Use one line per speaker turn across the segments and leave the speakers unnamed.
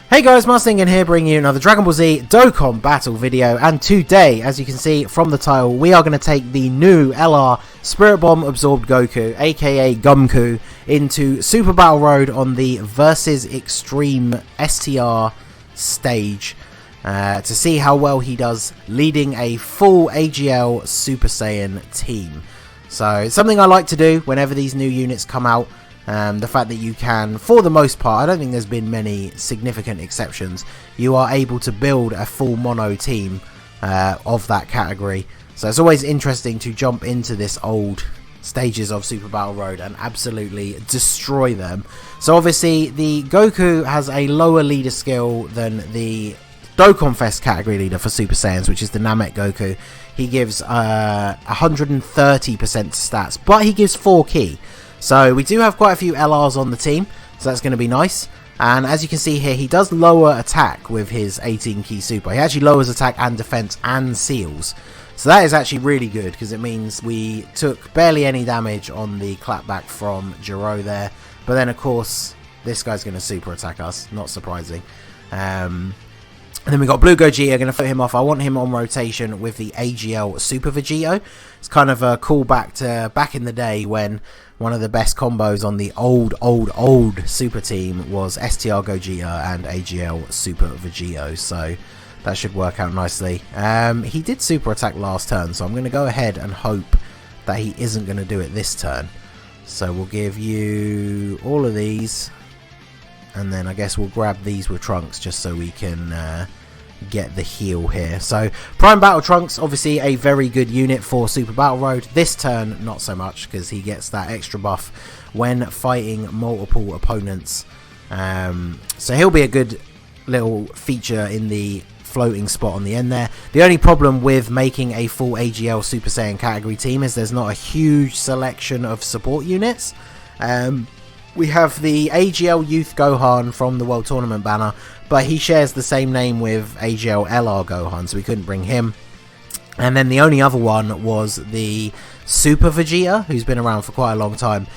Hey guys, Ningen here, bringing you another Dragon Ball Z Dokkan battle video, and today, as you can see from the title, we are going to take the new LR Spirit Bomb Absorbed Goku, aka GUMKU, into Super Battle Road on the Versus Extreme STR stage to see how well he does leading a full AGL Super Saiyan team. So it's something I like to do whenever these new units come out. The fact that you can, for the most part, I don't think there's been many significant exceptions, you are able to build a full mono team of that category. So it's always interesting to jump into this old stages of Super Battle Road and absolutely destroy them. So obviously the Goku has a lower leader skill than the Dokkan Fest category leader for Super Saiyans, which is the Namek Goku. He gives 130% stats, but he gives 4 ki. So we do have quite a few LRs on the team, so that's going to be nice. And as you can see here, he does lower attack with his 18 ki super. He actually lowers attack and defense and seals. So that is actually really good, because it means we took barely any damage on the clapback from Jiro there. But then of course, this guy's going to super attack us, not surprising. And then we got Blue Gogeta, going to put him off. I want him on rotation with the AGL Super Vegito. It's kind of a callback to back in the day when one of the best combos on the old Super team was STR Gogeta and AGL Super Vegito. So that should work out nicely. He did super attack last turn, so I'm going to go ahead and hope that he isn't going to do it this turn. So we'll give you all of these. And then I guess we'll grab these with Trunks just so we can get the heal here. So Prime Battle Trunks, obviously a very good unit for Super Battle Road. This turn, not so much, because he gets that extra buff when fighting multiple opponents. So he'll be a good little feature in the floating spot on the end there. The only problem with making a full AGL Super Saiyan category team is there's not a huge selection of support units. We have the AGL Youth Gohan from the World Tournament banner, but he shares the same name with AGL LR Gohan, so we couldn't bring him. And then the only other one was the Super Vegeta, who's been around for quite a long time.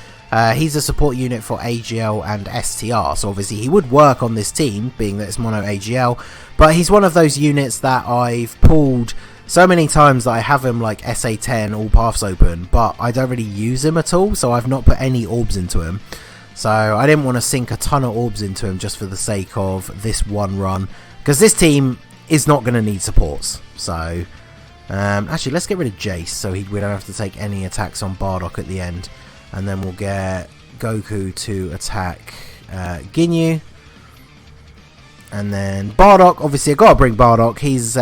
He's a support unit for AGL and STR, so obviously he would work on this team, being that it's mono AGL, but he's one of those units that I've pulled so many times that I have him like SA10, all paths open, but I don't really use him at all, so I've not put any orbs into him. So I didn't want to sink a ton of orbs into him just for the sake of this one run, because this team is not going to need supports. So actually, let's get rid of Jace so we don't have to take any attacks on Bardock at the end, and then we'll get Goku to attack Ginyu, and then Bardock. Obviously, I've got to bring Bardock. He's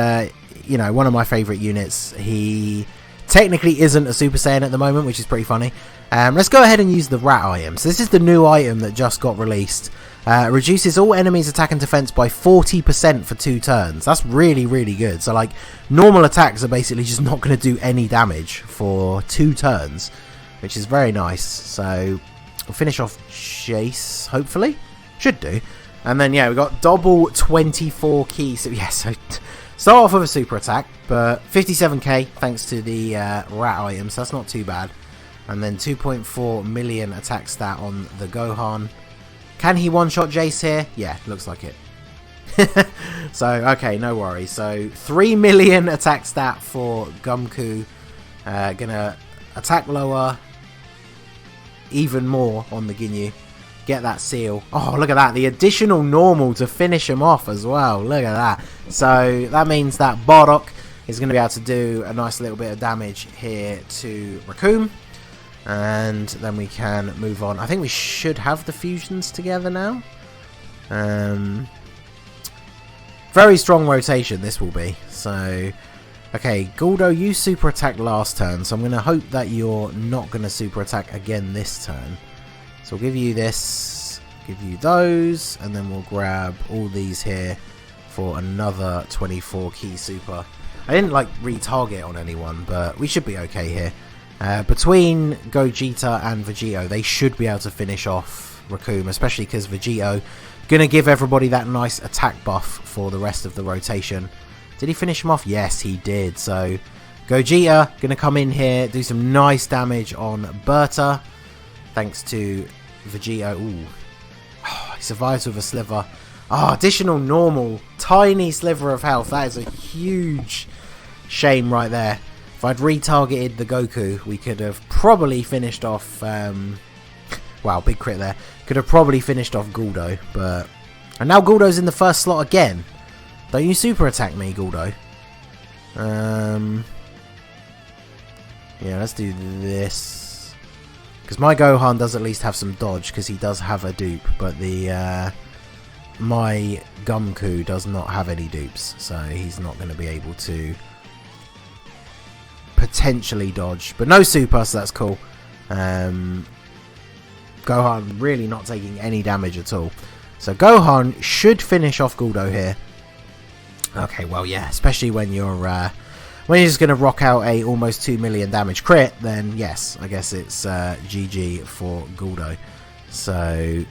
you know, one of my favourite units. He technically isn't a Super Saiyan at the moment, which is pretty funny. Let's go ahead and use the rat item. So this is the new item that just got released. Reduces all enemies' attack and defense by 40% for 2 turns. That's really, really good. So like, normal attacks are basically just not going to do any damage for 2 turns, which is very nice. So we'll finish off Chase, hopefully. Should do. And then yeah, we got double 24 keys. So yeah, so start off with a super attack, but 57k thanks to the rat item, so that's not too bad. And then 2.4 million attack stat on the Gohan. Can he one-shot Jace here? Yeah, looks like it. So, okay, no worries. So, 3 million attack stat for GUMKU. Gonna attack lower even more on the Ginyu. Get that seal. Oh, look at that. The additional normal to finish him off as well. Look at that. So, that means that Bardock is going to be able to do a nice little bit of damage here to Raccoon. And then we can move on. I think we should have the fusions together now. Very strong rotation this will be. So, okay, Guldo, you super attacked last turn. So I'm going to hope that you're not going to super attack again this turn. So we'll give you this, give you those, and then we'll grab all these here for another 24 key super. I didn't like retarget on anyone, but we should be okay here. Between Gogeta and Vegito, they should be able to finish off Raccoon, especially because Vegito going to give everybody that nice attack buff for the rest of the rotation. Did he finish him off? Yes, he did. So Gogeta going to come in here, do some nice damage on Berta, thanks to Vegito. Ooh, he survives with a sliver. Oh, additional normal. Tiny sliver of health. That is a huge shame right there. If I'd retargeted the Goku, we could have probably finished off... wow, big crit there. Could have probably finished off Guldo, but... And now Guldo's in the first slot again. Don't you super attack me, Guldo. Yeah, let's do this. Because my Gohan does at least have some dodge, because he does have a dupe, but the... my GUMKU does not have any dupes, so he's not going to be able to potentially dodge. But no super, so that's cool. Gohan really not taking any damage at all. So Gohan should finish off Guldo here. Okay, well, yeah, especially when you're just going to rock out a almost 2 million damage crit, then yes, I guess it's GG for Guldo. So...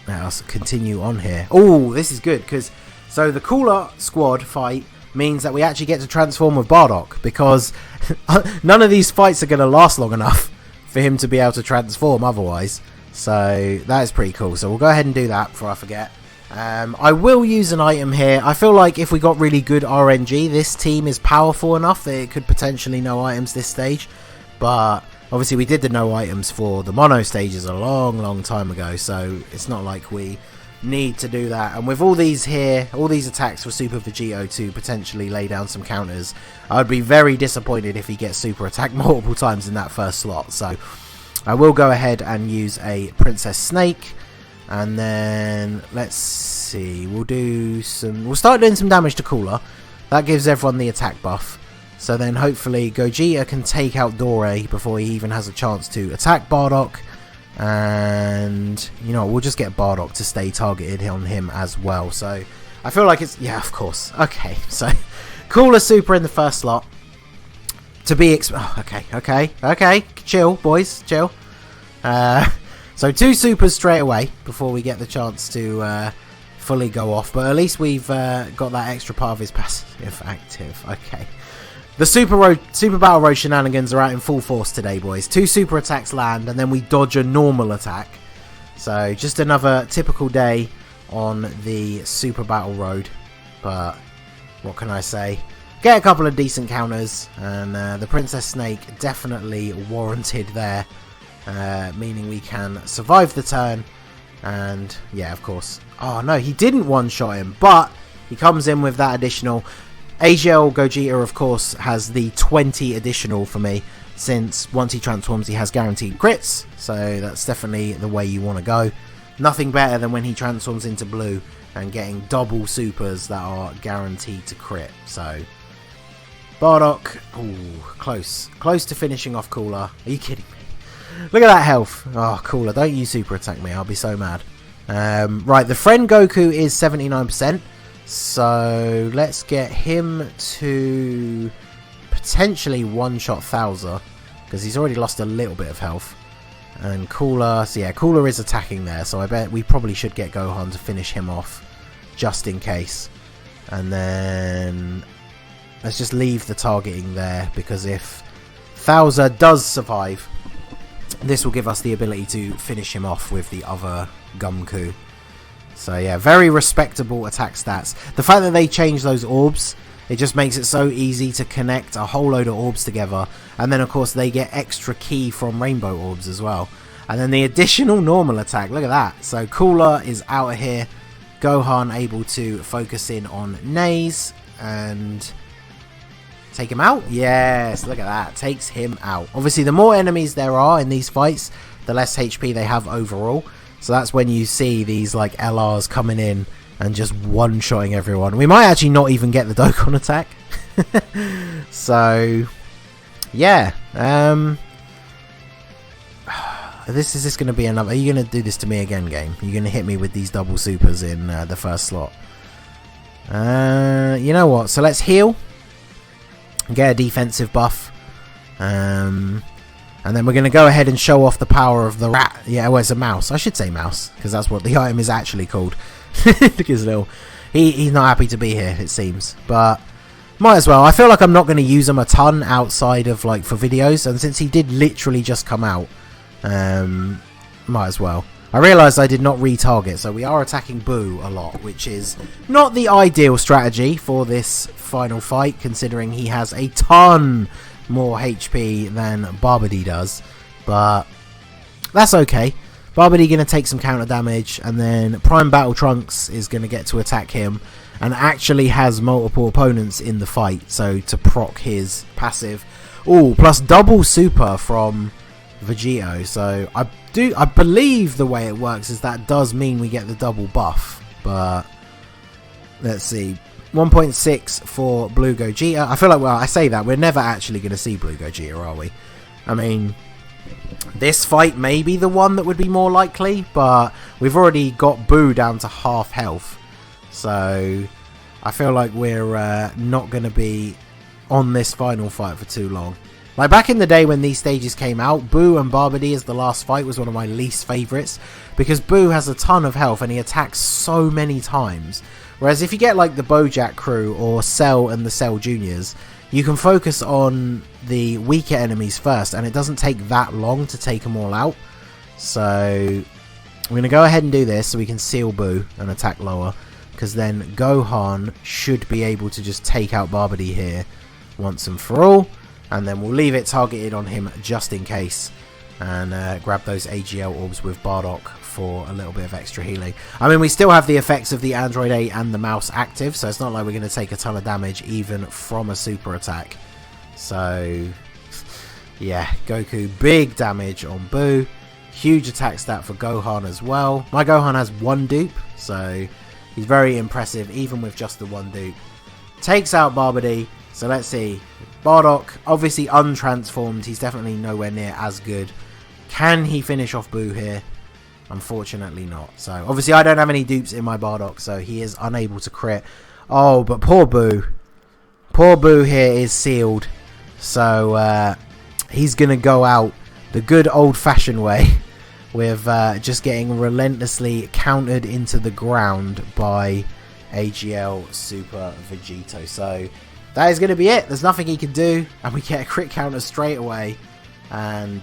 let's continue on here. Oh, this is good, because so the Cooler squad fight means that we actually get to transform with Bardock, because none of these fights are going to last long enough for him to be able to transform otherwise. So that is pretty cool. So we'll go ahead and do that before I forget. I will use an item here. I feel like if we got really good RNG, this team is powerful enough that it could potentially no items this stage. But... obviously, we did the no items for the mono stages a long time ago, so it's not like we need to do that. And with all these here, all these attacks for Super Vegito to potentially lay down some counters, I would be very disappointed if he gets super attacked multiple times in that first slot. So I will go ahead and use a Princess Snake, and then let's see, we'll start doing some damage to Cooler. That gives everyone the attack buff. So then hopefully Gogeta can take out Dore before he even has a chance to attack Bardock. And, you know, we'll just get Bardock to stay targeted on him as well. So I feel like it's... yeah, of course. Okay, so Cooler super in the first slot. To be... okay. Chill, boys. Chill. So 2 supers straight away before we get the chance to fully go off. But at least we've got that extra part of his passive active. Okay. The Super Battle Road shenanigans are out in full force today, boys. 2 super attacks land, and then we dodge a normal attack. So, just another typical day on the Super Battle Road. But, what can I say? Get a couple of decent counters, and the Princess Snake definitely warranted there. Meaning we can survive the turn. And, yeah, of course. Oh, no, he didn't one-shot him, but he comes in with that additional... AGL Gogeta, of course, has the 20 additional for me, since once he transforms he has guaranteed crits, so that's definitely the way you want to go. Nothing better than when he transforms into blue and getting double supers that are guaranteed to crit. So Bardock, ooh, close to finishing off Cooler. Are you kidding me? Look at that health. Oh, Cooler, don't you super attack me, I'll be so mad. Right, the friend Goku is 79%. So let's get him to potentially one-shot Thouser, because he's already lost a little bit of health. And Cooler, so yeah, Cooler is attacking there, so I bet we probably should get Gohan to finish him off, just in case. And then let's just leave the targeting there, because if Thouser does survive, this will give us the ability to finish him off with the other GUMKU. So yeah, very respectable attack stats. The fact that they changed those orbs, it just makes it so easy to connect a whole load of orbs together. And then of course they get extra ki from rainbow orbs as well. And then the additional normal attack, look at that. So Cooler is out of here. Gohan able to focus in on Naze and take him out. Yes, look at that, takes him out. Obviously the more enemies there are in these fights, the less HP they have overall. So that's when you see these like LRs coming in and just one-shotting everyone. We might actually not even get the Dokkan attack. So yeah, is this going to be another... Are you going to do this to me again, game? Are you going to hit me with these double supers in the first slot? You know what? So let's heal. Get a defensive buff. And then we're going to go ahead and show off the power of the rat. Yeah, well, it's a mouse. I should say mouse, because that's what the item is actually called. Look at his little... He's not happy to be here, it seems. But might as well. I feel like I'm not going to use him a ton outside of, like, for videos. And since he did literally just come out, might as well. I realised I did not retarget, so we are attacking Boo a lot, which is not the ideal strategy for this final fight, considering he has a ton more HP than Barbady does, but that's okay. Barbady going to take some counter damage, and then Prime Battle Trunks is going to get to attack him, and actually has multiple opponents in the fight, so to proc his passive. Ooh, plus double super from Vegito, so I believe the way it works is that does mean we get the double buff, but let's see. 1.6 for Blue Gogeta. I feel like, well, I say that, we're never actually going to see Blue Gogeta, are we? I mean, this fight may be the one that would be more likely, but we've already got Boo down to half health, so I feel like we're not going to be on this final fight for too long. Like back in the day when these stages came out, Boo and Barbady as the last fight was one of my least favourites, because Boo has a ton of health and he attacks so many times. Whereas if you get like the Bojack crew or Cell and the Cell Juniors, you can focus on the weaker enemies first and it doesn't take that long to take them all out. So I'm going to go ahead and do this so we can seal Boo and attack lower, because then Gohan should be able to just take out Barbady here once and for all. And then we'll leave it targeted on him just in case, and grab those AGL orbs with Bardock for a little bit of extra healing. I mean, we still have the effects of the Android 8 and the mouse active, so it's not like we're going to take a ton of damage even from a super attack. So yeah, Goku, big damage on Boo. Huge attack stat for Gohan as well. My Gohan has one dupe, so he's very impressive even with just the one dupe. Takes out Barbady. So let's see. Bardock, obviously untransformed. He's definitely nowhere near as good. Can he finish off Boo here? Unfortunately not. So obviously I don't have any dupes in my Bardock, so he is unable to crit. Oh, but poor Boo. Poor Boo here is sealed. So he's going to go out the good old-fashioned way with just getting relentlessly countered into the ground by AGL Super Vegito. So that is going to be it. There's nothing he can do, and we get a crit counter straight away, and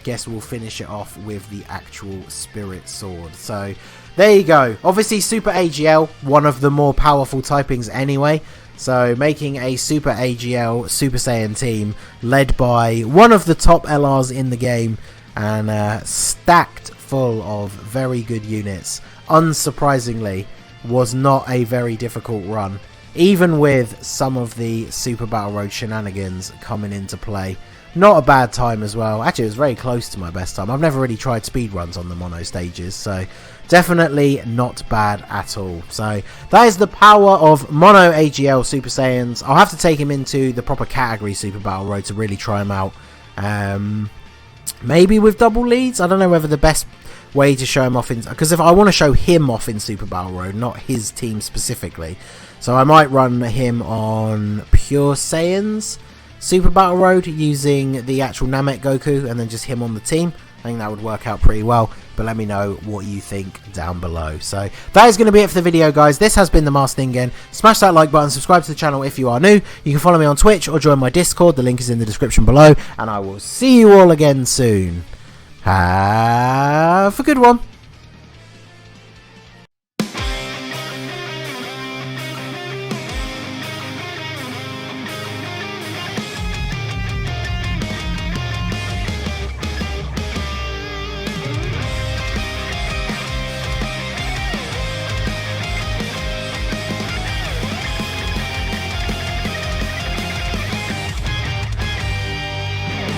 guess we'll finish it off with the actual Spirit Sword. So there you go. Obviously Super AGL, one of the more powerful typings anyway, so making a Super AGL Super Saiyan team led by one of the top LRs in the game, and stacked full of very good units, unsurprisingly was not a very difficult run, even with some of the Super Battle Road shenanigans coming into play. Not a bad time as well. Actually, it was very close to my best time. I've never really tried speedruns on the mono stages, so definitely not bad at all. So that is the power of mono AGL Super Saiyans. I'll have to take him into the proper category Super Battle Road to really try him out. Maybe with double leads. I don't know whether the best way to show him off in, because if I want to show him off in Super Battle Road, not his team specifically, so I might run him on Pure Saiyans Super Battle Road using the actual Namek Goku and then just him on the team. I think that would work out pretty well, but let me know what you think down below. So that is going to be it for the video, guys. This has been the Master Ningen. Smash that like button, subscribe to the channel if you are new. You can follow me on Twitch or join my Discord. The link is in the description below, and I will see you all again soon. Have a good one.